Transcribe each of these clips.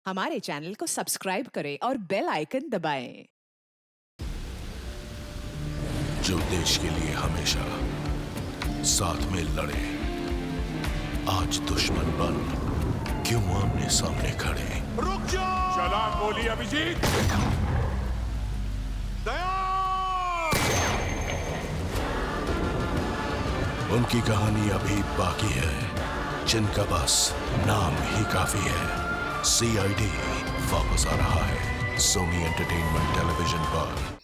हमारे चैनल को सब्सक्राइब करें और बेल आइकन दबाएं। जो देश के लिए हमेशा साथ में लड़े, आज दुश्मन बन क्यों आमने सामने खड़े। रुक जाओ! चला गोली अभिजीत! दया! उनकी कहानी अभी बाकी है, जिनका बस नाम ही काफी है। CID वापस आ रहा है सोनी एंटरटेनमेंट टेलीविजन पर।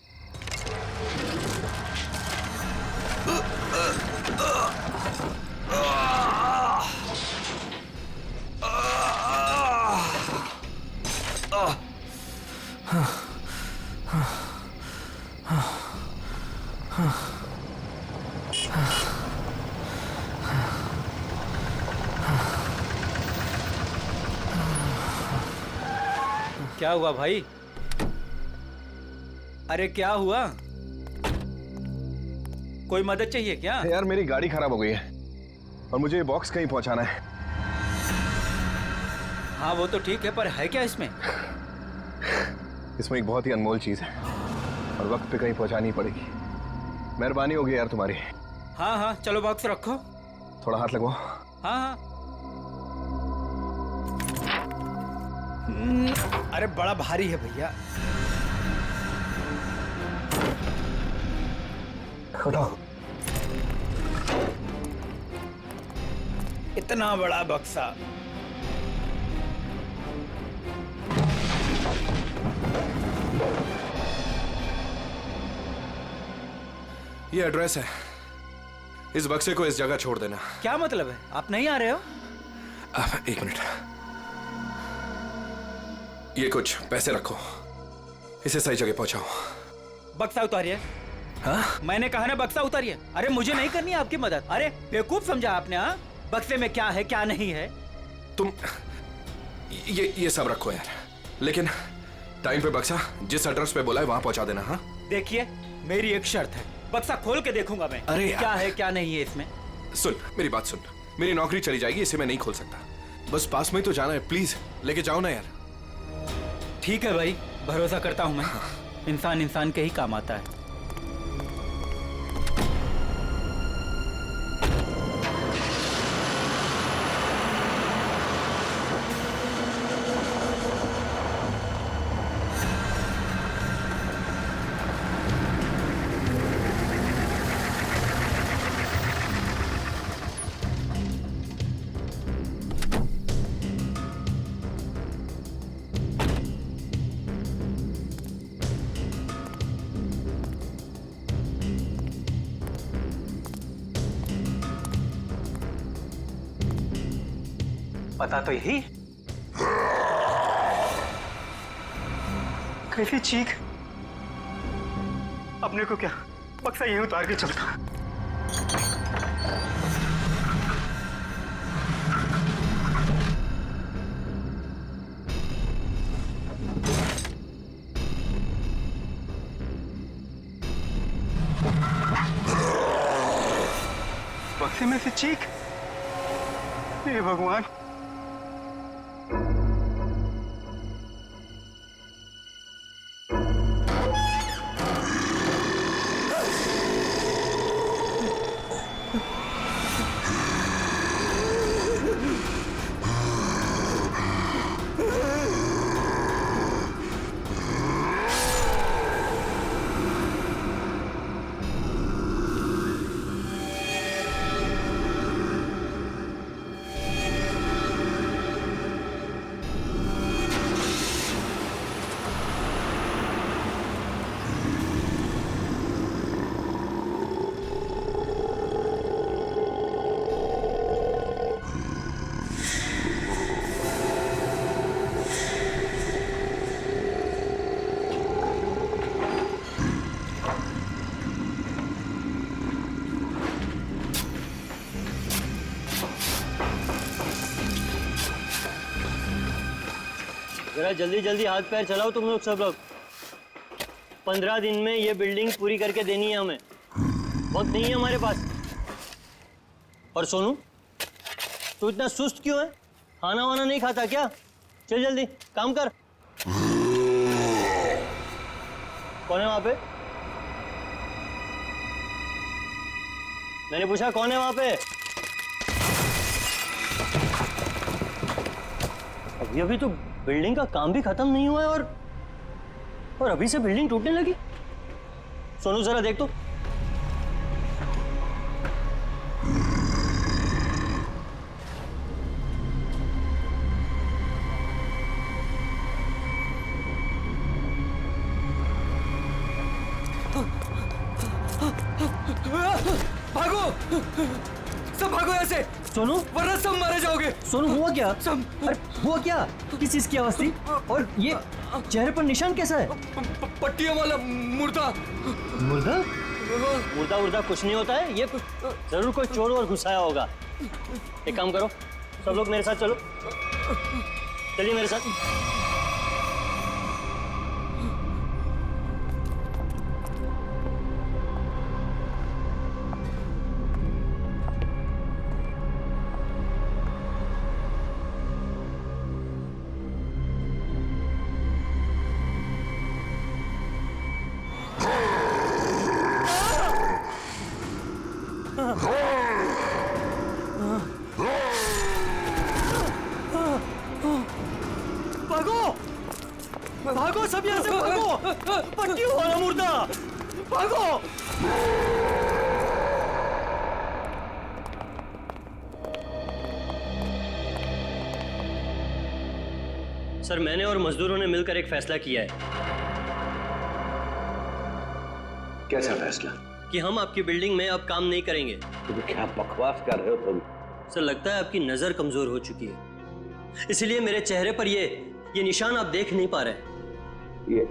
क्या हुआ भाई? अरे क्या हुआ? कोई मदद चाहिए क्या? यार मेरी गाड़ी खराब हो गई है और मुझे ये बॉक्स कहीं पहुंचाना है। हाँ वो तो ठीक है, पर है क्या इसमें? इसमें एक बहुत ही अनमोल चीज है और वक्त पे कहीं पहुंचानी पड़ेगी। मेहरबानी होगी यार तुम्हारी। हाँ हाँ चलो बॉक्स रखो। थोड़ा हाथ लगवाओ। हाँ हाँ। अरे बड़ा भारी है भैया। उठाओ। इतना बड़ा बक्सा। ये एड्रेस है, इस बक्से को इस जगह छोड़ देना। क्या मतलब है? आप नहीं आ रहे हो? एक मिनट, ये कुछ पैसे रखो, इसे सही जगह पहुंचाओ। बक्सा उतारिए। हाँ? मैंने कहा ना बक्सा उतारिए। अरे मुझे नहीं करनी आपकी मदद। अरे बेवकूफ समझा आपने? हाँ, बक्से में क्या है क्या नहीं है? तुम ये सब रखो यार, लेकिन टाइम पे बक्सा जिस एड्रेस पे बोला है वहां पहुंचा देना। हाँ देखिए मेरी एक शर्त है, बक्सा खोल के देखूंगा मैं। अरे यार। क्या है क्या नहीं है इसमें। सुन मेरी बात सुन, मेरी नौकरी चली जाएगी, इसे मैं नहीं खोल सकता। बस पास में ही तो जाना है, प्लीज लेके जाओ ना यार। ठीक है भाई, भरोसा करता हूं मैं। इंसान इंसान के ही काम आता है। पता तो यही। कैसी चीख! अपने को क्या बक्सा यहीं उतार के चलता। बक्से में से चीख! हे भगवान! जरा जल्दी जल्दी हाथ पैर चलाओ तुम लोग सब लोग। 15 दिन में ये बिल्डिंग पूरी करके देनी है हमें, वक्त नहीं है हमारे पास। और सोनू, तू इतना सुस्त क्यों है? खाना वाना नहीं खाता क्या? चल जल्दी काम कर। कौन है वहां पे? मैंने पूछा कौन है वहां पे? अभी तो बिल्डिंग का काम भी खत्म नहीं हुआ है और अभी से बिल्डिंग टूटने लगी। सोनू जरा देख तो। भागो, सब भागो ऐसे, सोनू वरना सब मारे जाओगे। सोनू हुआ क्या? सब अरे हुआ क्या? किस चीज की आवाज थी? और ये चेहरे पर निशान कैसा है? पट्टियों वाला मुर्दा। मुर्दा? मुर्दा मुर्दा कुछ नहीं होता है, ये जरूर कोई चोर और घुसाया होगा। एक काम करो, सब लोग मेरे साथ चलो, चलिए मेरे साथ। भागो भागो, सब यहाँ से भागो। पट्टियों वाला मुर्दा, भागो। सर, मैंने और मजदूरों ने मिलकर एक फैसला किया है। कैसा फैसला? कि हम आपकी बिल्डिंग में अब काम नहीं करेंगे। तुम क्या बकवास कर रहे हो तुम? सर, लगता है आपकी नजर कमजोर हो चुकी है, इसलिए मेरे चेहरे पर ये निशान आप देख नहीं पा रहे। ये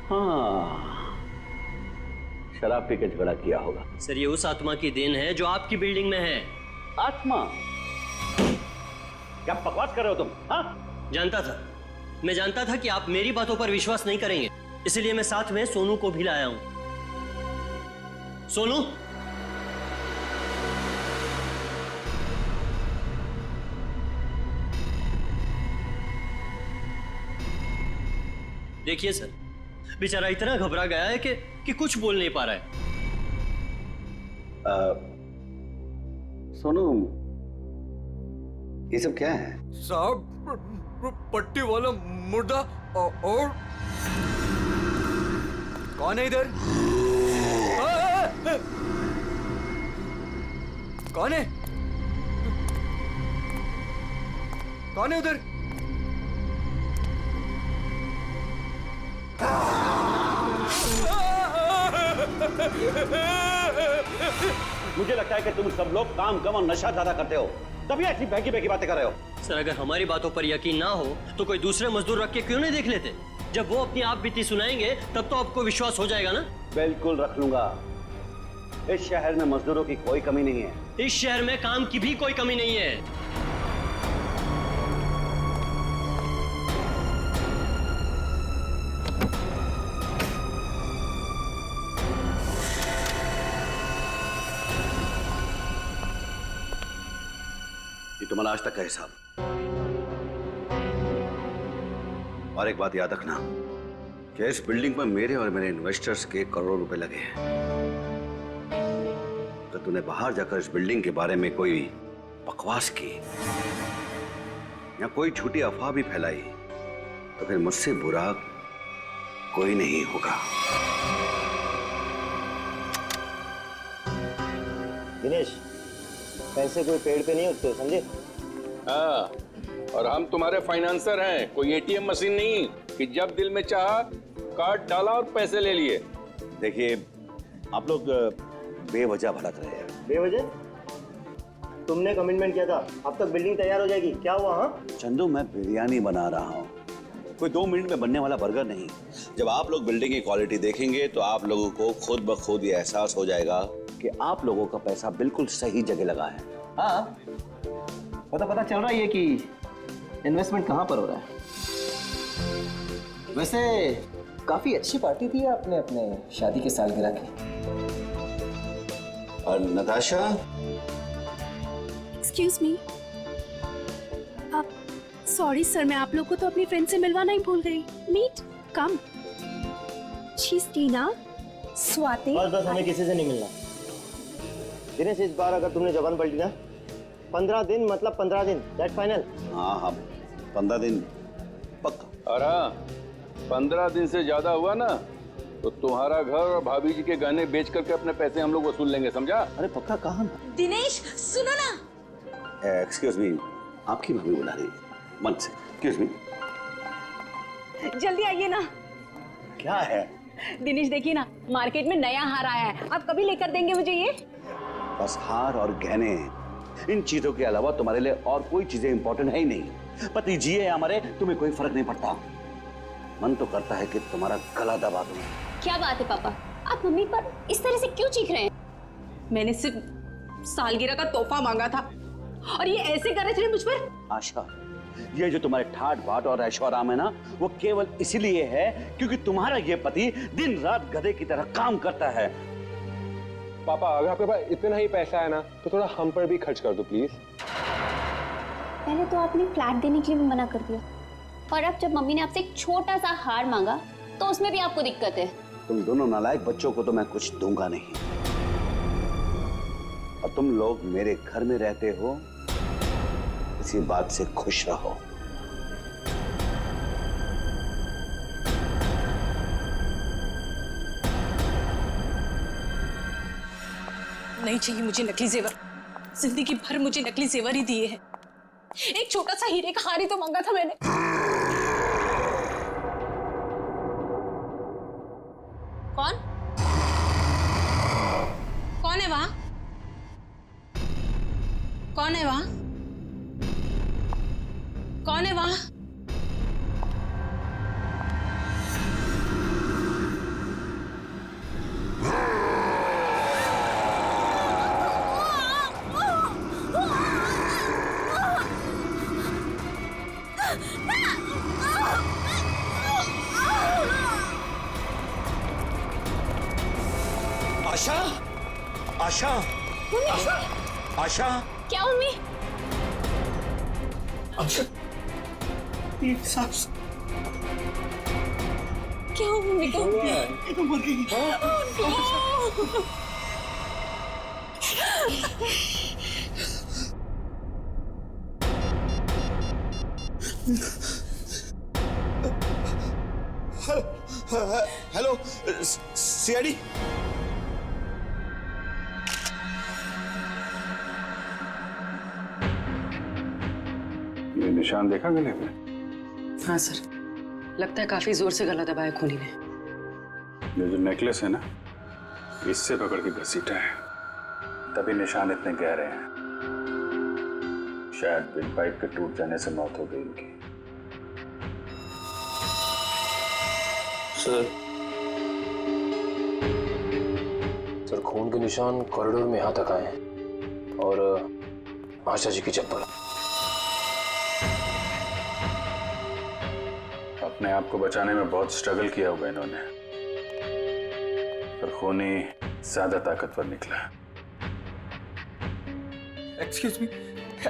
हाँ, शराब पी के झगड़ा किया होगा। सर, ये उस आत्मा की देन है जो आपकी बिल्डिंग में है। आत्मा? क्या बकवास कर रहे हो तुम? हाँ? जानता था, मैं जानता था कि आप मेरी बातों पर विश्वास नहीं करेंगे, इसलिए मैं साथ में सोनू को भी लाया हूं। सोनू, देखिए सर, बेचारा इतना घबरा गया है कि कुछ बोल नहीं पा रहा है। सोनू, ये सब क्या है? साहब, पट्टी वाला मुर्दा और कौन है इधर? कौन है? कौन है उधर? मुझे लगता है कि तुम सब लोग काम कम और नशा ज्यादा करते हो, तभी ऐसी बहकी बहकी बातें कर रहे हो। सर, अगर हमारी बातों पर यकीन ना हो तो कोई दूसरे मजदूर रख के क्यों नहीं देख लेते? जब वो अपनी आप बीती सुनाएंगे तब तो आपको विश्वास हो जाएगा ना। बिल्कुल रख लूंगा। इस शहर में मजदूरों की कोई कमी नहीं है। इस शहर में काम की भी कोई कमी नहीं है। ये तुम्हारा आज तक का हिसाब। और एक बात याद रखना कि इस बिल्डिंग पर मेरे और मेरे इन्वेस्टर्स के करोड़ों रुपए लगे हैं। तो तूने बाहर जाकर इस बिल्डिंग के बारे में कोई बकवास की या कोई झूठी अफवाह भी फैलाई तो फिर मुझसे बुरा कोई नहीं होगा। दिनेश, पैसे कोई पेड़ पे नहीं उगते, समझे? हाँ, और हम तुम्हारे फाइनेंसर हैं, कोई एटीएम मशीन नहीं कि जब दिल में चाहा कार्ड डाला और पैसे ले लिए। देखिए, आप लोग बेवजह भड़क रहे हैं। बेवजह? तुमने कमिटमेंट किया था, अब तक बिल्डिंग तैयार हो जाएगी, क्या हुआ? हाँ चंदू, मैं बिरयानी बना रहा हूँ, कोई 2 मिनट में बनने वाला बर्गर नहीं। जब आप लोग बिल्डिंग की क्वालिटी देखेंगे तो आप लोगों को खुद ब खुद ये एहसास हो जाएगा कि आप लोगों का पैसा बिल्कुल सही जगह लगा है। हाँ, पता चल रहा है कि इन्वेस्टमेंट कहाँ पर हो रहा है। वैसे काफी अच्छी पार्टी थी आपने अपने शादी के सालगिरह की। और Natasha, Excuse me. Sorry sir, मैं आप लोग को तो अपनी फ्रेंड से मिलवाना ही भूल गई। मीट कम। शीज टीना, स्वाति। बस हमें किसी से नहीं मिलना। दिनेश, इस बार अगर तुमने जबान पलटी ना, 15 दिन मतलब 15 दिन, दैट फाइनल। हाँ हाँ, 15 दिन पक्का। और हाँ, 15 दिन से ज्यादा हुआ ना तो तुम्हारा घर और भाभी जी के गहने बेच करके अपने पैसे हम लोग वसूल लेंगे, समझा? अरे पक्का कहाँ? दिनेश सुनो ना। एक्सक्यूज मी, आपकी भाभी बुला रही है मन से। एक्सक्यूज मी, जल्दी आइए ना। क्या है? दिनेश देखिए ना, मार्केट में नया हार आया है, आप कभी लेकर देंगे मुझे ये? बस हार और गहने, इन चीजों के अलावा तुम्हारे लिए और कोई चीजें इंपॉर्टेंट है ही नहीं। पति जी है हमारे, तुम्हें कोई फर्क नहीं पड़ता। मन तो करता है कि तुम्हारा गला दबा दूं। क्या बात है पापा, आप मम्मी पर इस तरह से क्यों चीख रहे हैं? मैंने सिर्फ सालगिरह का तोहफा मांगा था और ये ऐसे कर रहे थे मुझ पर। आशा, ये जो तुम्हारे ठाट बाट और ऐशोआराम है ना, वो केवल इसीलिए है क्योंकि तुम्हारा ये पति दिन रात गधे की तरह काम करता है। पापा, अगर आपके पास इतना ही पैसा है ना तो थोड़ा हम पर भी खर्च कर दो प्लीज। पहले तो आपने फ्लैट देने के लिए भी मना कर दिया, और अब जब मम्मी ने आपसे एक छोटा सा हार मांगा तो उसमें भी आपको दिक्कत है। तुम दोनों नालायक बच्चों को तो मैं कुछ दूंगा नहीं, और तुम लोग मेरे घर में रहते हो, इसी बात से खुश रहो। नहीं चाहिए मुझे नकली जेवर, जिंदगी भर मुझे नकली जेवर ही दिए हैं। एक छोटा सा हीरे का हार ही तो मांगा था मैंने। कौन कौन है वहां? कौन है वहां? कौन है वहां? आशा, आशा, आशा, आशा, क्या मम्मी? आशा, एक सांस। क्या हुआ मम्मी को? मर गई। Hello CID. ये निशान देखा गले पे? हाँ सर, लगता है काफी जोर से गला दबाया खूनी ने। ये जो नेकलेस है ना, इससे पकड़ के घसीटा है, तभी निशान इतने गहरे हैं। शायद बिग पाइप के टूट जाने से मौत हो गई इनकी। सर, खून के निशान कॉरिडोर में यहां तक आए हैं, और आशा जी की चप्पल। अपने आप को बचाने में बहुत स्ट्रगल किया होगा इन्होंने, पर खूनी ज्यादा ताकतवर निकला। Excuse me,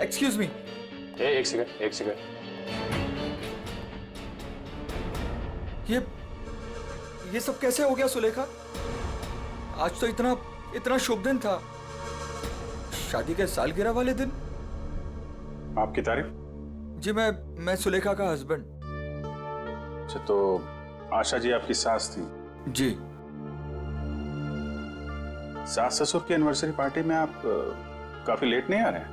excuse me. एक सेकंड, एक सेकंड। ये सब कैसे हो गया सुलेखा? आज तो इतना शुभ दिन था, शादी के सालगिरह वाले दिन। आपकी तारीफ? जी, मैं सुलेखा का हस्बैंड। अच्छा, तो आशा जी आपकी सास थी? जी। सास ससुर की एनिवर्सरी पार्टी में आप काफी लेट नहीं आ रहे हैं?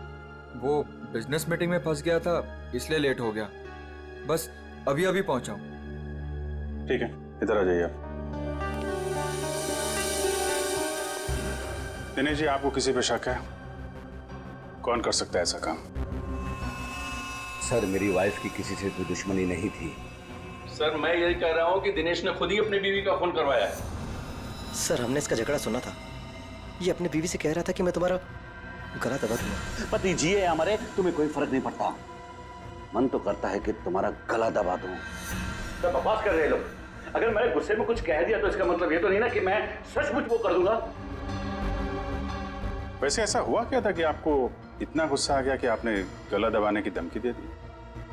वो बिजनेस मीटिंग में फंस गया था, इसलिए लेट हो गया। बस अभी पहुंचा हूं। ठीक है, इधर आ जाइए आप। दिनेश जी, आपको किसी पे शक है? कौन कर सकता है ऐसा काम? सर, मेरी वाइफ की किसी से कोई दुश्मनी नहीं थी। सर, मैं यही कह रहा हूँ कि दिनेश ने खुद ही अपनी बीवी का खून करवाया है। सर, हमने इसका झगड़ा सुना था। ये अपनी बीवी से कह रहा था कि मैं तुम्हारा गला दबा दूंगा। पति जी है हमारे, तुम्हें कोई फर्क नहीं पड़ता। मन तो करता है कि तुम्हारा गला दबा दूं। तो बकवास कर रहे हैं लोग। अगर मैंने गुस्से में कुछ कह दिया तो इसका मतलब ये तो नहीं ना कि मैं सचमुच वो कर दूंगा। वैसे ऐसा हुआ क्या था कि आपको इतना गुस्सा आ गया कि आपने गला दबाने की धमकी दे दी?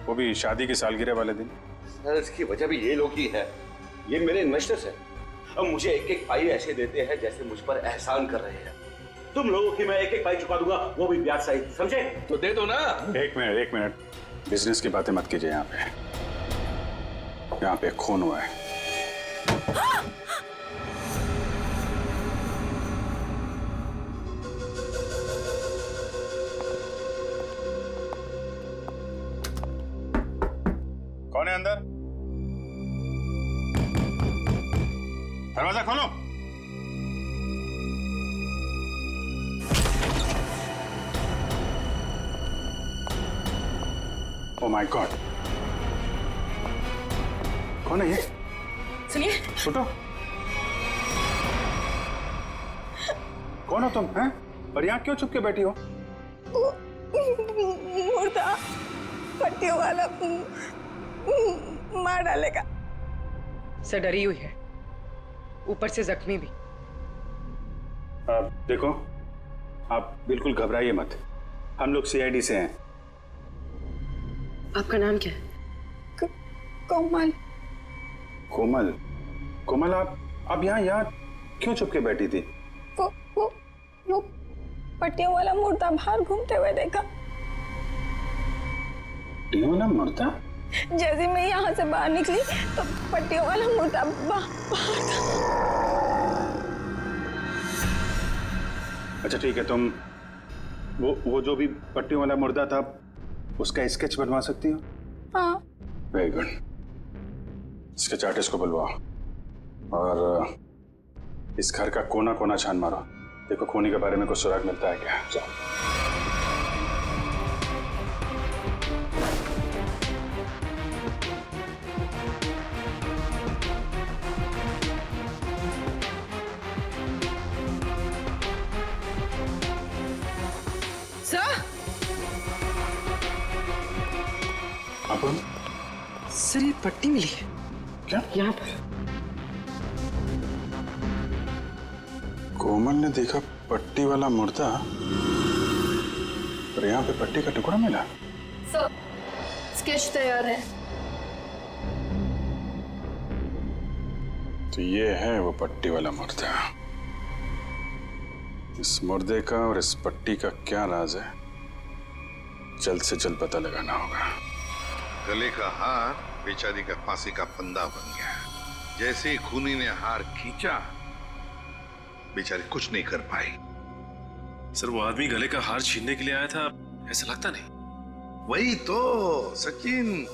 वो भी शादी की सालगिरह वाले दिन। सर इसकी वजह भी ये लोग ही है। ये मेरे इन्वेस्टर्स हैं। अब मुझे एक एक पाई ऐसे देते हैं जैसे मुझ पर एहसान कर रहे हैं। तुम लोगों की मैं एक एक पाई चुका दूंगा, वो भी ब्याज सहित, समझे? तो दे दो ना। एक मिनट बिजनेस की बातें मत कीजिए। यहाँ पे खून हुआ है। कौन है अंदर? दरवाजा खोलो। ओह माय गॉड, कौन है ये? सुनिए। छोटो, कौन हो तुम हैं? और यहाँ क्यों छुप के बैठी हो? मुर्दा पट्टियों वाला मार डालेगा। सर डरी हुई है, ऊपर से जख्मी भी। देखो, आप बिल्कुल घबराइए मत। हम लोग सीआईडी से हैं। आपका नाम क्या है? कोमल। कोमल? कोमल, आप यहाँ क्यों छुप के बैठी थी? वो पट्टियों वाला मुर्दा बाहर घूमते हुए देखा। पट्टियों वाला मुर्दा? जैसे मैं यहाँ से बाहर निकली तो पट्टियों वाला मुर्दा बाहर था। अच्छा ठीक है, तुम वो जो भी पट्टियों वाला मुर्दा था उसका स्केच बनवा सकती हो? हाँ। Very good. स्केच आर्टिस्ट को बुलवाओ और इस घर का कोना कोना छान मारो। देखो खूनी के बारे में कुछ सुराग मिलता है क्या? जाओ। सर ये पट्टी मिली है। क्या? यहाँ पर। कोमल ने देखा पट्टी वाला मुर्दा और यहाँ पे पट्टी का टुकड़ा मिला। सर स्केच तैयार है। तो ये है वो पट्टी वाला मुर्दा। इस मुर्दे का और इस पट्टी का क्या राज है, जल्द से जल्द पता लगाना होगा। गले का हार बेचारी का फांसी का फंदा बन गया। जैसे ही खूनी ने हार खींचा, बेचारी कुछ नहीं कर पाई। सर वो आदमी गले का हार छीनने के लिए आया था, ऐसा लगता नहीं? वही तो सचिन,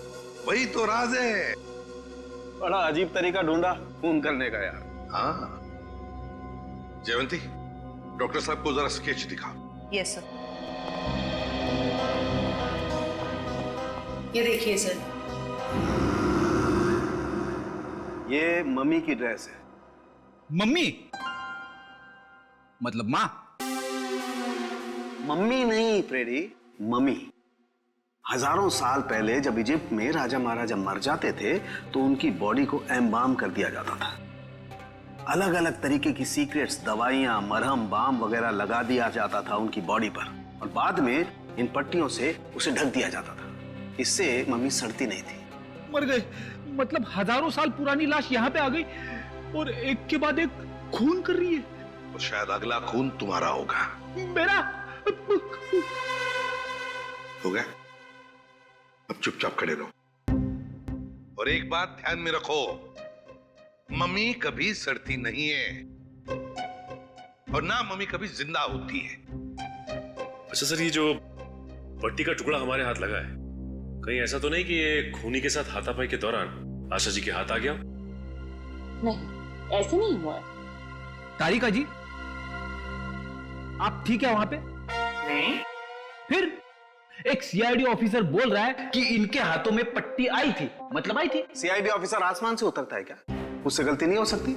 वही तो राज है। बड़ा अजीब तरीका ढूंढा खून करने का यार। हाँ जयवंती, डॉक्टर साहब को जरा स्केच दिखा। Yes sir. ये देखिए सर, ये मम्मी की ड्रेस है। मम्मी मतलब माँ? मम्मी नहीं प्रेडी, मम्मी। हजारों साल पहले जब इजिप्ट में राजा महाराजा मर जाते थे तो उनकी बॉडी को एम्बाम कर दिया जाता था। अलग अलग तरीके की सीक्रेट्स, दवाइयां, मरहम, बाम वगैरह लगा दिया जाता था उनकी बॉडी पर और बाद में इन पट्टियों से उसे ढक दिया जाता था। इससे मम्मी सड़ती नहीं थी। मर गए मतलब हजारों साल पुरानी लाश यहाँ पे आ गई और एक के बाद एक खून कर रही है। तो शायद अगला खून तुम्हारा होगा। मेरा? हो गया, अब चुपचाप खड़े रहो। और एक बात ध्यान में रखो, मम्मी कभी सड़ती नहीं है और ना मम्मी कभी जिंदा होती है। अच्छा सर, ये जो पट्टी का टुकड़ा हमारे हाथ लगा है, कहीं ऐसा तो नहीं कि ये खूनी के साथ हाथापाई के दौरान आशा जी के हाथ आ गया? नहीं, ऐसे नहीं हुआ। तारिका जी, आप ठीक है वहां पे? नहीं। फिर एक सीआईडी ऑफिसर बोल रहा है कि इनके हाथों में पट्टी आई थी, मतलब आई थी। सीआईडी ऑफिसर आसमान से उतरता है क्या? उससे गलती नहीं हो सकती।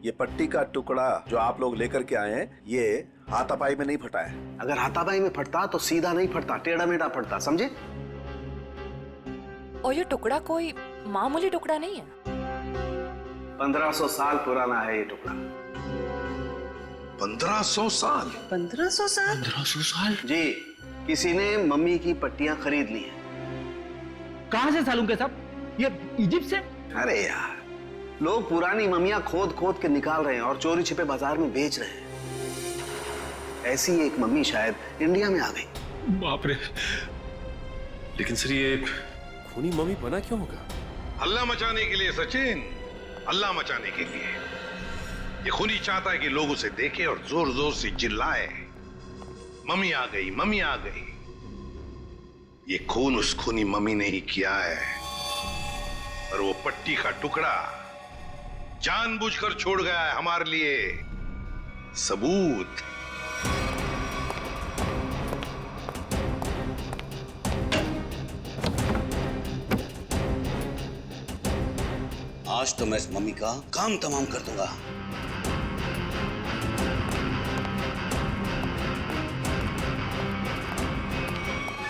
ये पट्टी का टुकड़ा जो आप लोग लेकर के आए हैं, ये हाथापाई में नहीं फटा है। अगर हाथापाई में फटता तो सीधा नहीं फटता, टेढ़ा मेढ़ा फटता, समझे? और ये टुकड़ा कोई मामूली टुकड़ा नहीं है। 1500 साल पुराना है ये टुकड़ा। 1500 साल? 1500 साल? 1500 साल? जी, किसी ने मम्मी की पट्टियां खरीद ली हैं कहां से सालूम के साहब? ये इजिप्ट से? अरे यार, लोग पुरानी ममियां खोद खोद के निकाल रहे हैं और चोरी छिपे बाजार में बेच रहे हैं। ऐसी एक मम्मी शायद इंडिया में आ गई। बाप रे। लेकिन सर ये खूनी मम्मी बना क्यों होगा? हल्ला मचाने के लिए सचिन, हल्ला मचाने के लिए। ये खूनी चाहता है कि लोग उसे देखें और जोर जोर से चिल्लाए, मम्मी आ गई, मम्मी आ गई। ये खून उस खूनी मम्मी ने ही किया है, और वो पट्टी का टुकड़ा जानबूझकर छोड़ गया है हमारे लिए सबूत। आज तो मैं इस मम्मी का काम तमाम कर दूंगा।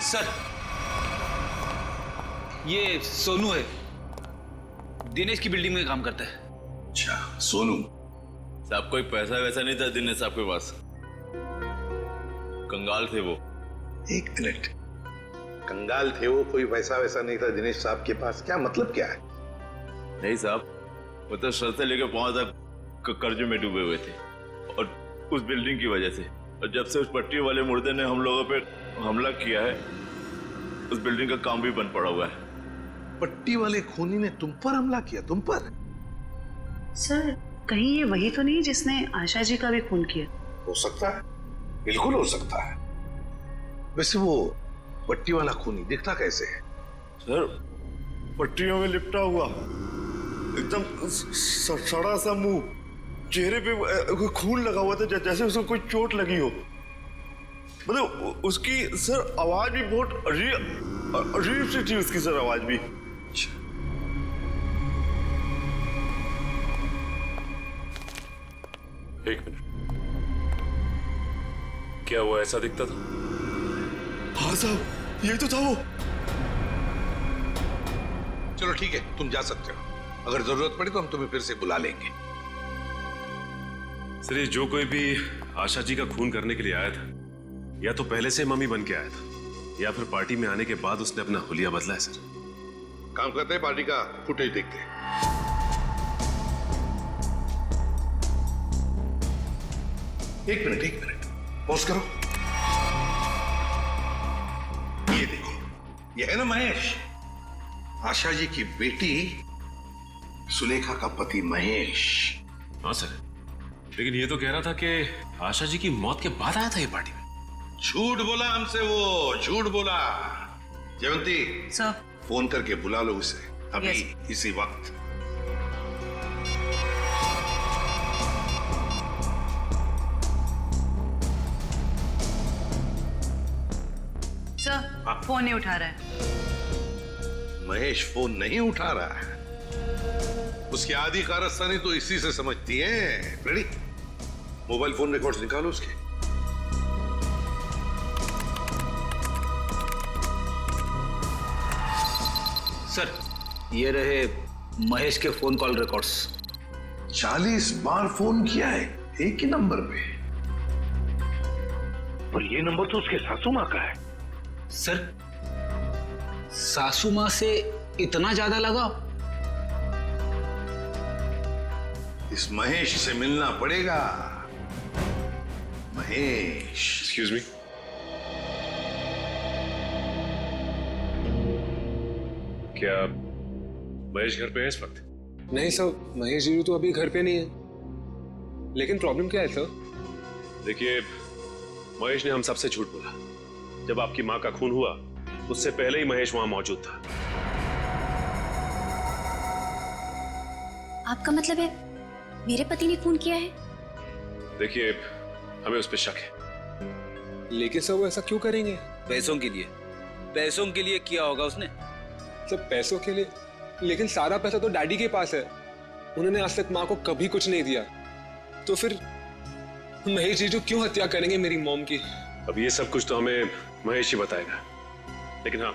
सर, ये सोनू है, दिनेश की बिल्डिंग में काम करता है। अच्छा, सोनू साहब कोई पैसा वैसा नहीं था दिनेश साहब के पास, कंगाल थे वो। एक मिनट, कंगाल थे वो, कोई पैसा वैसा नहीं था दिनेश साहब के पास, क्या मतलब क्या है? नहीं साहब, वो तो सर से लेकर पांव तक कर्ज में डूबे हुए थे, और उस बिल्डिंग की वजह से। और जब से उस पट्टी वाले मुर्दे ने हम लोगों पे हमला किया है, उस बिल्डिंग का काम भी बंद पड़ा हुआ है। पट्टी वाले खूनी ने तुम पर हमला किया? तुम पर? सर, कहीं ये वही तो नहीं जिसने आशा जी का भी खून किया? हो सकता है, बिल्कुल हो सकता है। वैसे वो पट्टी वाला खूनी दिखता कैसे है? सर, पट्टियों में लिपटा हुआ, एकदम सड़ा सा मुंह, चेहरे पे खून लगा हुआ था जैसे उसको कोई चोट लगी हो। मतलब उसकी सर आवाज भी बहुत अजीब सी थी, उसकी सर आवाज भी। एक मिनट, क्या वो ऐसा दिखता था? हाँ साहब, ये तो था वो। चलो ठीक है, तुम जा सकते हो। अगर जरूरत पड़ी तो हम तुम्हें फिर से बुला लेंगे। सर, ये जो कोई भी आशा जी का खून करने के लिए आया था, या तो पहले से मम्मी बन के आया था, या फिर पार्टी में आने के बाद उसने अपना हुलिया बदला है। सर, काम करते हैं, पार्टी का फुटेज देखते हैं। एक मिनट, पॉज करो। ये देखो, ये है ना महेश, आशा जी की बेटी सुलेखा का पति महेश। हाँ सर, लेकिन ये तो कह रहा था कि आशा जी की मौत के बाद आया था ये पार्टी में। झूठ बोला हमसे, वो झूठ बोला। जयवंती सर, फोन करके बुला लो उसे अभी, इसी वक्त। सर, फोन नहीं उठा रहा है। महेश फोन नहीं उठा रहा है, उसकी आधी कारस्तानी तो इसी से समझती है। रेडी, मोबाइल फोन रिकॉर्ड्स निकालो उसके। सर, ये रहे महेश के फोन कॉल रिकॉर्ड्स। 40 बार फोन किया है एक ही नंबर पे, और ये नंबर तो उसके सासू माँ का है। सर, सासू माँ से इतना ज्यादा लगा? इस महेश से मिलना पड़ेगा। महेश, एक्सक्यूज मी, क्या महेश घर पे है इस वक्त? नहीं सर, महेश जी तो अभी घर पे नहीं है। लेकिन प्रॉब्लम क्या है सर? देखिए, महेश ने हम सबसे झूठ बोला। जब आपकी मां का खून हुआ, उससे पहले ही महेश वहां मौजूद था। आपका मतलब है मेरे पति ने खून किया है? देखिए, हमें उस पर शक है। लेकिन सर, वो ऐसा क्यों करेंगे? पैसों के लिए, पैसों के लिए किया होगा उसने। सब पैसों के लिए? लेकिन सारा पैसा तो डैडी के पास है, उन्होंने आज तक माँ को कभी कुछ नहीं दिया। तो फिर महेश जी क्यों हत्या करेंगे मेरी मॉम की? अब ये सब कुछ तो हमें महेश ही बताएगा, लेकिन हाँ,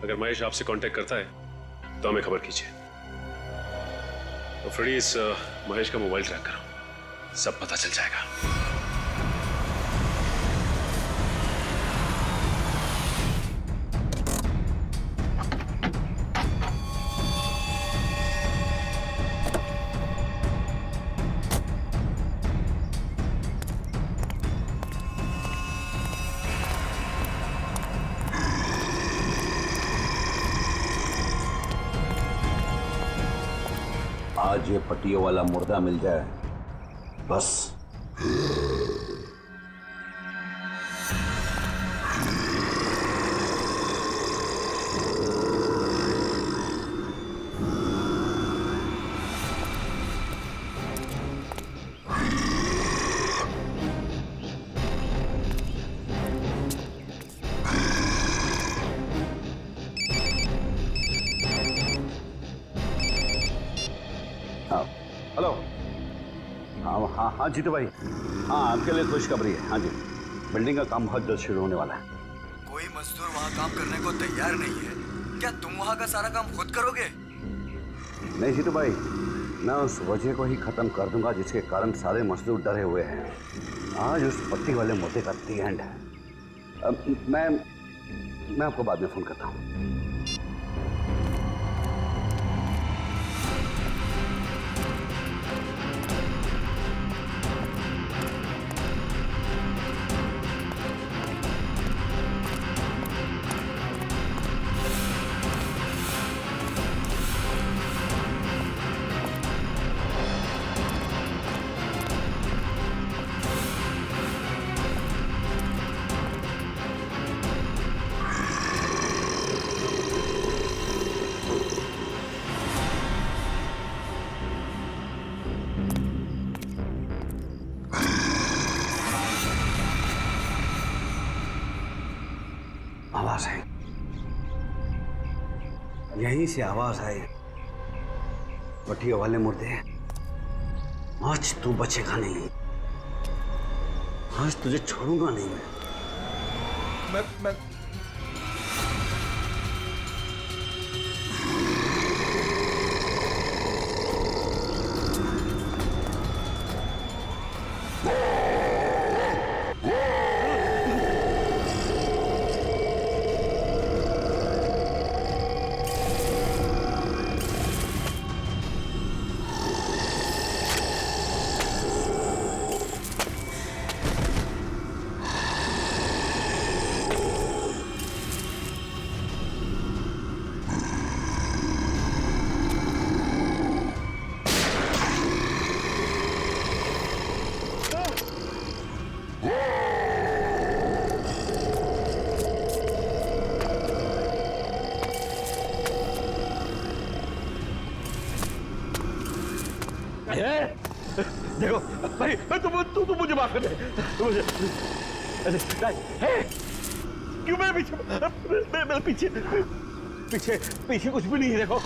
अगर महेश आपसे कांटेक्ट करता है तो हमें खबर कीजिए। तो फ्रेडी, इस महेश का मोबाइल ट्रैक करो, सब पता चल जाएगा। आज ये पट्टियों वाला मुर्दा मिल जाए बस। हेलो। हाँ जीतू भाई, हाँ आपके लिए खुशखबरी है। हाँ जी, बिल्डिंग का काम बहुत जल्द शुरू होने वाला है। कोई मजदूर वहाँ काम करने को तैयार नहीं है। क्या तुम वहाँ का सारा काम खुद करोगे? नहीं जीतू भाई, मैं उस वजह को ही खत्म कर दूंगा जिसके कारण सारे मजदूर डरे हुए हैं। आज उस पट्टी वाले मुद्दे का दी एंड है। मैं आपको बाद में फोन करता हूँ। आवाज आई, यहीं से आवाज आई। पट्टियों वाले मुर्दे, आज तू बचेगा नहीं। आज तुझे छोड़ूंगा नहीं मैं। देखो भाई, तू मुझे माफ कर दे। मुझे क्यों मेरे पीछे पीछे कुछ भी नहीं है। देखो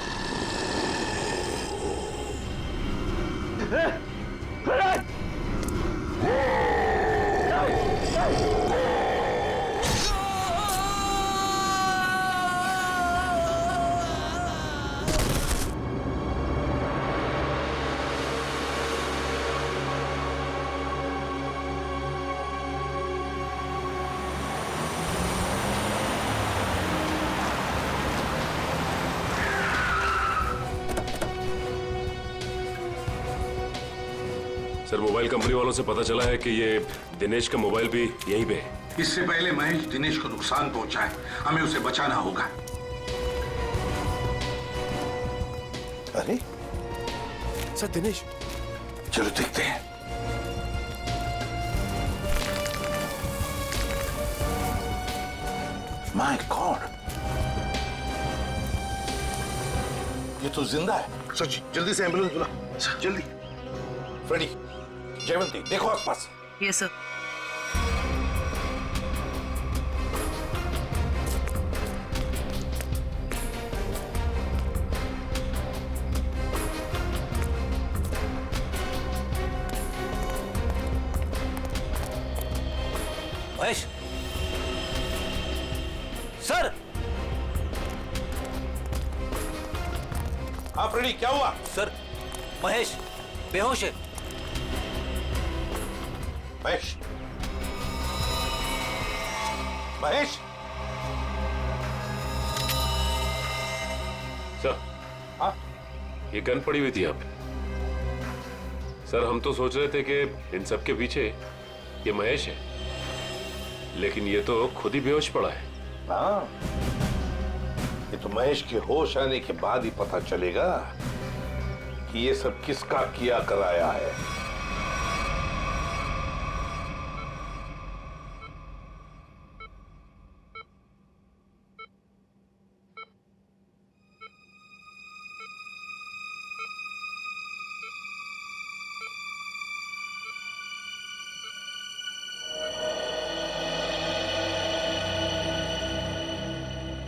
सर, मोबाइल कंपनी वालों से पता चला है कि ये दिनेश का मोबाइल भी यहीं पे है। इससे पहले महेश दिनेश को नुकसान पहुंचाए, हमें उसे बचाना होगा। अरे सर, दिनेश। चलो देखते हैं। माय गॉड, ये तो जिंदा है। सच, जल्दी से एम्बुलेंस बुला, जल्दी। फ्रेडी, जयवंती, देखो आसपास। Yes sir. महेश सर। हाँ फ्रेडी, क्या हुआ? सर, महेश बेहोश है। महेश, महेश। सर, हाँ? ये गन पड़ी हुई थी आप। सर, हम तो सोच रहे थे कि इन सब के पीछे ये महेश है, लेकिन ये तो खुद ही बेहोश पड़ा है। हाँ, ये तो महेश के होश आने के बाद ही पता चलेगा कि ये सब किसका किया कराया है।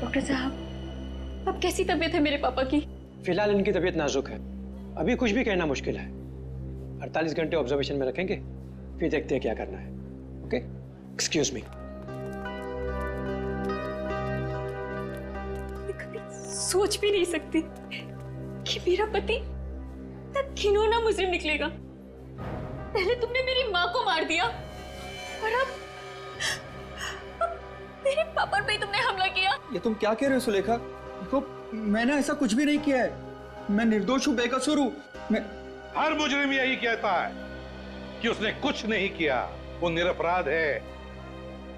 डॉक्टर साहब, अब कैसी तबीयत है मेरे पापा की? फिलहाल इनकी तबीयत नाजुक है, अभी कुछ भी कहना मुश्किल है। 48 घंटे ऑब्जर्वेशन में रखेंगे, फिर देखते हैं क्या करना है। Okay, excuse me. मैं कभी सोच भी नहीं सकती कि मेरा पति तब घिनौना मुजरिम निकलेगा। पहले तुमने मेरी माँ को मार दिया और अब मेरे पापा पे तुमने हमला किया। ये तुम क्या कह रहे हो सुलेखा? देखो, मैंने ऐसा कुछ भी नहीं किया है। मैं निर्दोष हूँ, बेकसूर हूँ। मैं हर मुजरिम यही कहता है कि उसने कुछ नहीं किया, वो निरपराध है।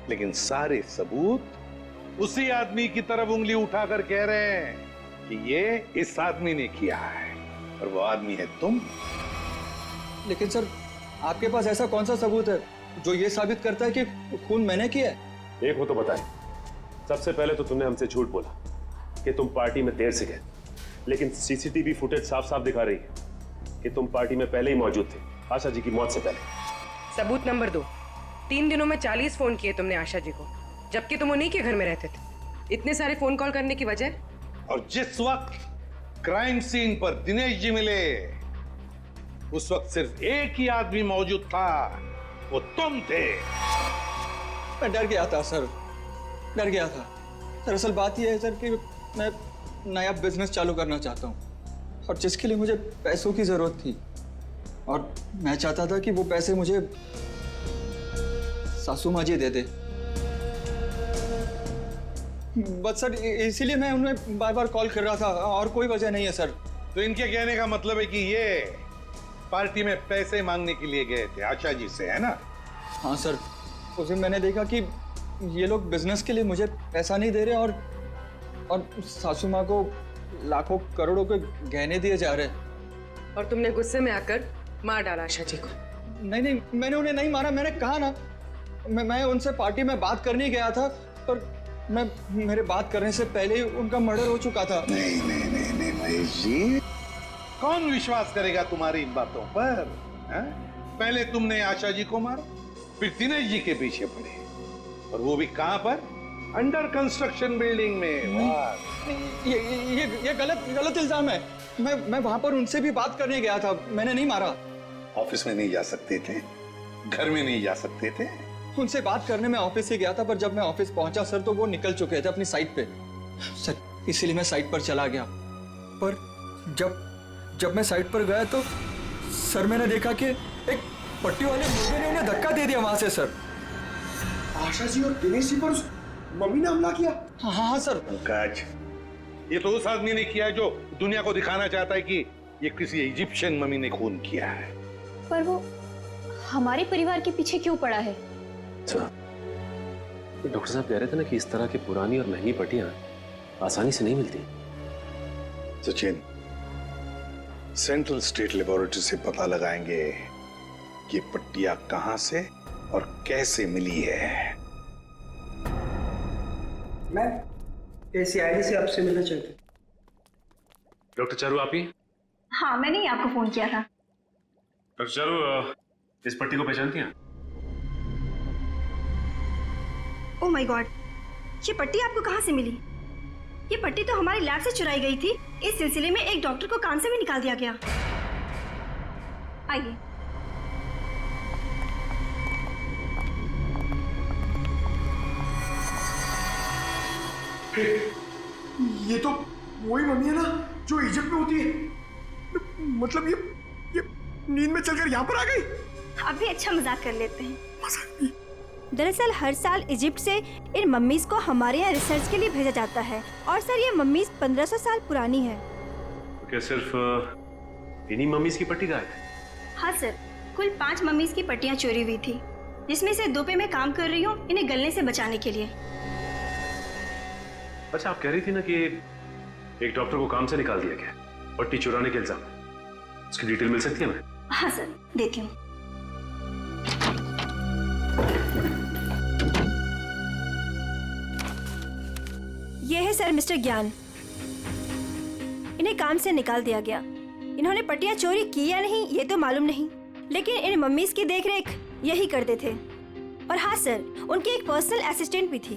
लेकिन सारे सबूत उसी आदमी की तरफ उंगली उठाकर कह रहे हैं कि ये इस आदमी ने किया है, और वो आदमी है तुम। लेकिन सर, आपके पास ऐसा कौन सा सबूत है जो ये साबित करता है कि खून मैंने किया है? एक हो तो बताए। सबसे पहले तो तुमने हमसे झूठ बोला कि तुम पार्टी में देर से गए, लेकिन सीसीटीवी फुटेज साफ साफ दिखा रही है कि तुम पार्टी में पहले ही मौजूद थे, आशा जी की मौत से पहले। सबूत नंबर 2, 3 दिनों में 40 फोन किए तुमने आशा जी को, जबकि तुम उन्हीं के घर में रहते थे। इतने सारे फोन कॉल करने की वजह? और जिस वक्त क्राइम सीन पर दिनेश जी मिले, उस वक्त सिर्फ एक ही आदमी मौजूद था, वो तुम थे। मैं डर गया था सर, डर गया था। दरअसल बात यह है सर कि मैं नया बिजनेस चालू करना चाहता हूँ, और जिसके लिए मुझे पैसों की जरूरत थी, और मैं चाहता था कि वो पैसे मुझे सासू माँ जी दे दे। बस सर, इसीलिए मैं उन्हें बार बार कॉल कर रहा था, और कोई वजह नहीं है सर। तो इनके कहने का मतलब है कि ये पार्टी में पैसे मांगने के लिए गए थे आशा जी से, है ना? हाँ सर, उस दिन मैंने देखा कि ये लोग बिजनेस के लिए मुझे पैसा नहीं दे रहे, और सासू माँ को लाखों करोड़ों के गहने दिए जा रहे। और तुमने गुस्से में आकर मार डाला आशा जी को? नहीं नहीं, मैंने उन्हें नहीं मारा। मैंने कहा ना, मैं उनसे पार्टी में बात करने गया था, पर मेरे बात करने से पहले ही उनका मर्डर हो चुका था। नहीं महेश जी, कौन विश्वास करेगा तुम्हारी इन बातों पर? पहले तुमने आशा जी को मारा, फिर दिनेश जी के पीछे पड़े, और वो भी कहां पर? अंडर कंस्ट्रक्शन बिल्डिंग में। ये गलत इल्जाम है। मैं वहां पर उनसे भी बात करने गया था, मैंने नहीं मारा। ऑफिस में नहीं जा सकते थे, घर में नहीं जा सकते थे? उनसे बात करने में ऑफिस से गया था, पर जब मैं ऑफिस पहुंचा सर, तो वो निकल चुके थे अपनी साइट पे। सर, इसीलिए मैं साइट पर चला गया, पर जब मैं साइट पर गया तो सर, मैंने देखा कि एक पट्टी वाले मुर्गे ने उन्हें धक्का दे दिया वहां से सर। आशा जी और दिनेश जी पर मम्मी ने हमला किया? हाँ सर। पंकज, ये तो उस आदमी ने किया है जो दुनिया को दिखाना चाहता है कि ये किसी इजिप्शियन मम्मी ने खून किया है। पर वो हमारे परिवार के पीछे क्यों पड़ा है? तो डॉक्टर साहब कह रहे थे ना कि इस तरह की पुरानी और महंगी पट्टियां आसानी से नहीं मिलती। सचिन, सेंट्रल स्टेट लेबोरेटरी से पता लगाएंगे कि पट्टियां कहां से और कैसे मिली है। मैं ACID से आपसे मिलना चाहती हूँ। डॉक्टर चारू, आप ही? हाँ, मैंने ही आपको फोन किया था। डॉक्टर चारू, इस पट्टी को पहचानती हैं? ओह माय गॉड, ये पट्टी आपको कहाँ से मिली? ये पट्टी तो हमारी लैब से चुराई गई थी। इस सिलसिले में एक डॉक्टर को काम से भी निकाल दिया गया। आइए। ये तो वही मम्मी है ना जो इजिप्ट में होती है। मतलब ये नींद में चलकर यहाँ पर आ गई। आप भी अच्छा मजाक कर लेते हैं। दरअसल हर साल इजिप्ट से इन मम्मीज को हमारे यहाँ रिसर्च के लिए भेजा जाता है, और सर ये मम्मीज 1500 साल पुरानी है। तो क्या सिर्फ इन्हीं मम्मीज की पट्टी गायब है? हाँ सर, कुल 5 मम्मीज की पट्टियाँ चोरी हुई थी, जिसमें से 2 पे मैं काम कर रही हूँ इन्हें गलने से बचाने के लिए। अच्छा, आप कह रही थी ना कि एक डॉक्टर को काम से निकाल दिया गया पट्टी चुराने के इल्जाम में। उसकी डिटेल मिल सकती है हमें? हाँ सर, देती हूँ। ये है सर मिस्टर ज्ञान। इन्हें काम से निकाल दिया गया। इन्होंने पट्टियां चोरी की या नहीं ये तो मालूम नहीं, लेकिन इन मम्मीज की देखरेख यही करते थे। और हाँ सर, उनकी एक पर्सनल असिस्टेंट भी थी।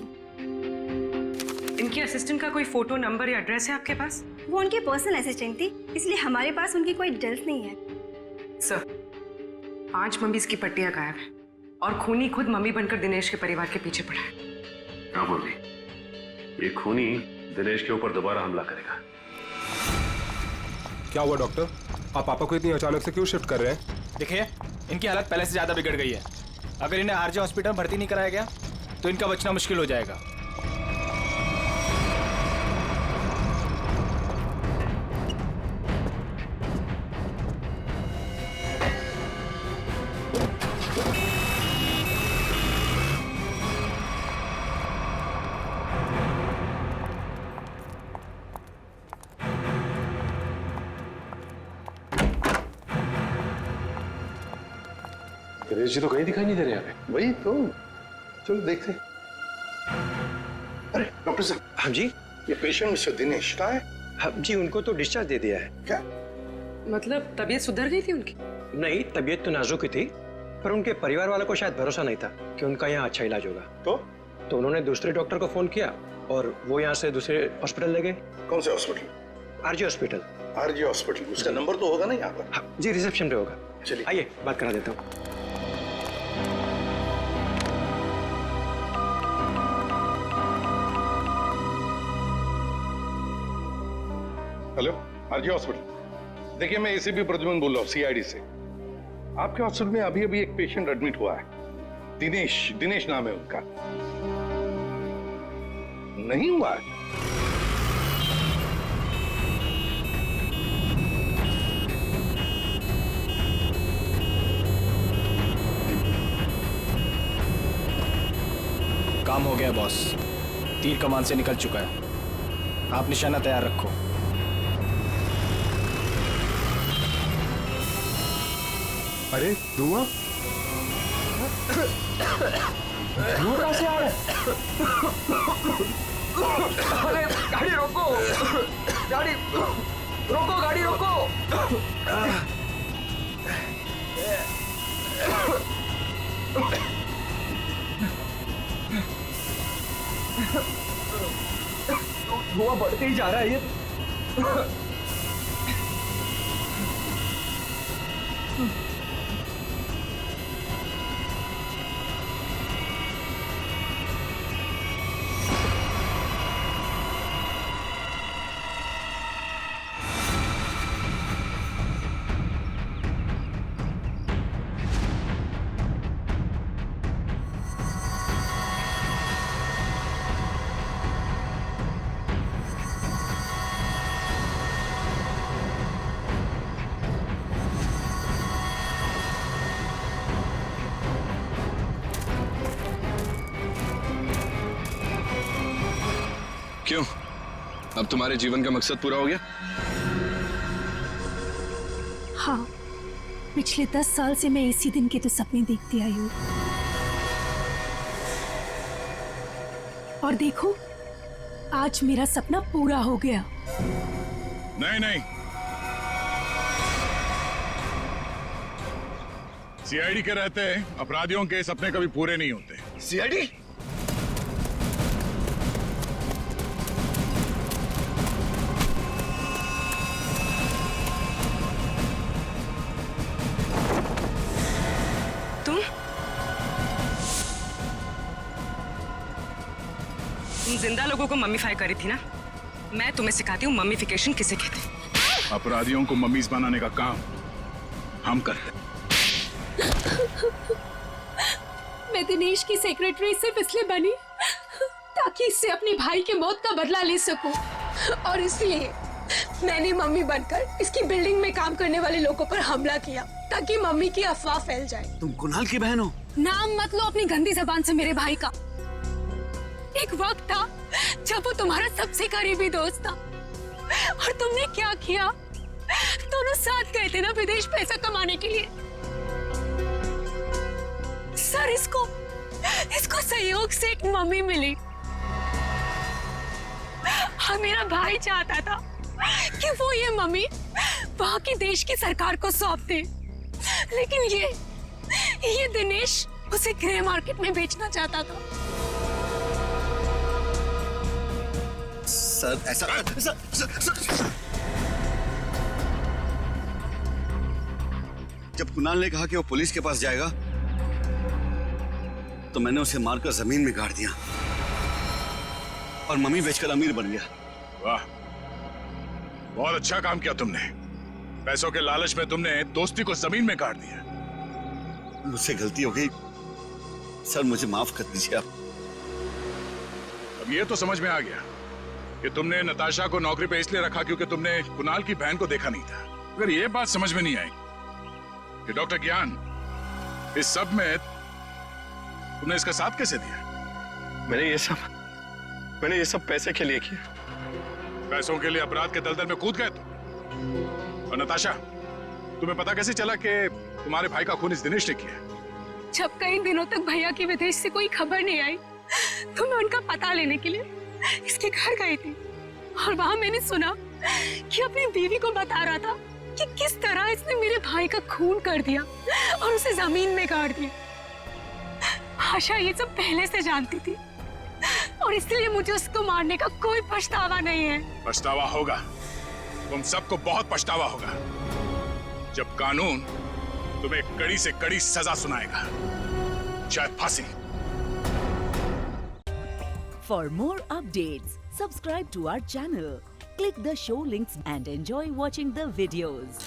इनकी असिस्टेंट का कोई फोटो, नंबर या एड्रेस है आपके पास? वो उनकी पर्सनल असिस्टेंट थी, इसलिए हमारे पास उनकी कोई डिटेल्स नहीं है। सर, 5 मम्मीज की पट्टियां गायब है और खूनी खुद मम्मी बनकर दिनेश के परिवार के पीछे पड़ा है। क्या बोल रही? ये खूनी दिनेश के ऊपर दोबारा हमला करेगा। क्या हुआ डॉक्टर? आप पापा को इतनी अचानक से क्यों शिफ्ट कर रहे हैं? देखिए, इनकी हालत पहले से ज्यादा बिगड़ गई है। अगर इन्हें आरजे हॉस्पिटल भर्ती नहीं कराया गया तो इनका बचना मुश्किल हो जाएगा। दिनेश जी तो कहीं दिखाई नहीं दे रहे यहाँ पे। वही तो, चलो देखते। अरे डॉक्टर साहब। हाँ जी। ये पेशेंट मिस्टर दिनेश कहाँ है? हाँ जी, उनको तो डिस्चार्ज दे दिया है। क्या मतलब तबीयत सुधर गई थी उनकी? नहीं, तबीयत तो नाजुक ही थी, पर उनके परिवार वालों को शायद भरोसा नहीं था कि उनका यहाँ अच्छा इलाज होगा। तो उन्होंने दूसरे डॉक्टर को फोन किया और वो यहाँ से दूसरे हॉस्पिटल ले गए। कौन से hospital? RG hospital. RG hospital, उसका नंबर तो होगा ना यहाँ पर? हाँ जी, रिसेप्शन पे होगा। चलिए आइए बात करा देता हूँ। Hello, RG hospital. देखिए, मैं एसीपी प्रद्युमन बोल रहा हूँ, सीआईडी से। आपके हॉस्पिटल में अभी अभी एक पेशेंट एडमिट हुआ है। दिनेश नाम है उनका। नहीं हुआ है? काम हो गया बॉस, तीर कमान से निकल चुका है। आप निशाना तैयार रखो। अरे धुआं कहाँ से आ रहा है? अरे गाड़ी रोको, गाड़ी रोको, गाड़ी रोको। धुआं बढ़ते ही जा रहा है ये। क्यों? अब तुम्हारे जीवन का मकसद पूरा हो गया? हाँ, पिछले 10 साल से मैं इसी दिन के तो सपने देखती आई हूँ। और देखो, आज मेरा सपना पूरा हो गया। नहीं नहीं, सीआईडी के रहते अपराधियों के सपने कभी पूरे नहीं होते। सीआईडी? तुम जिंदा लोगों को मम्मीफाई करी थी ना? मैं तुम्हें सिखाती हूँ मम्मीफिकेशन किसे कहते हैं। अपराधियों को मम्मीज बनाने का काम हम करते हैं। मैं दिनेश की सेक्रेटरी सिर्फ इसलिए बनी ताकि इससे अपने भाई के मौत का बदला ले सकूं, और इसलिए मैंने मम्मी बनकर इसकी बिल्डिंग में काम करने वाले लोगों पर हमला किया ताकि मम्मी की अफवाह फैल जाए। तुम कुणाल की बहन हो? नाम मत लो अपनी गंदी जबान से मेरे भाई का। एक वक्त था जब वो तुम्हारा सबसे करीबी दोस्त था, और तुमने क्या किया? दोनों साथ गए थे ना विदेश पैसा कमाने के लिए। सर इसको सहयोग से एक मम्मी मिली और मेरा भाई चाहता था कि वो ये मम्मी वहां की देश की सरकार को सौंप दे, लेकिन ये दिनेश उसे ग्रे मार्केट में बेचना चाहता था। सर ऐसा सर। जब कुणाल ने कहा कि वो पुलिस के पास जाएगा तो मैंने उसे मारकर जमीन में गाड़ दिया और मम्मी बेचकर अमीर बन गया। वाह, बहुत अच्छा काम किया तुमने। पैसों के लालच में तुमने दोस्ती को जमीन में गाड़ दिया। मुझसे गलती हो गई सर, मुझे माफ कर दीजिए आप। अब ये तो समझ में आ गया कि तुमने नताशा को नौकरी पे इसलिए रखा क्योंकि तुमने कुणाल की बहन को देखा नहीं था। अगर ये बात समझ में नहीं आई कि डॉक्टर ज्ञान इस सब में तुमने इसका साथ कैसे दिया? मैंने ये सब पैसे के लिए किया। पैसों के लिए अपराध के दलदल में कूद गए तुम। और नताशा, तुम्हें पता कैसे चला कि तुम्हारे भाई का खून इस दिनेश ने किया? जब कई दिनों तक भैया की विदेश से कोई खबर नहीं आई तो मैं उनका पता लेने के लिए इसके घर गई थी और वहां मैंने सुना कि अपनी बीवी को बता रहा था कि किस तरह इसने मेरे भाई का खून कर दिया और उसे जमीन में गाड़ दिया। आशा ये सब पहले से जानती थी और इसलिए मुझे उसको मारने का कोई पछतावा नहीं है। पछतावा होगा, तुम सबको बहुत पछतावा होगा जब कानून तुम्हें कड़ी से कड़ी सजा सुनाएगा, शायद फांसी। For more updates, subscribe to our channel, click the show links and enjoy watching the videos.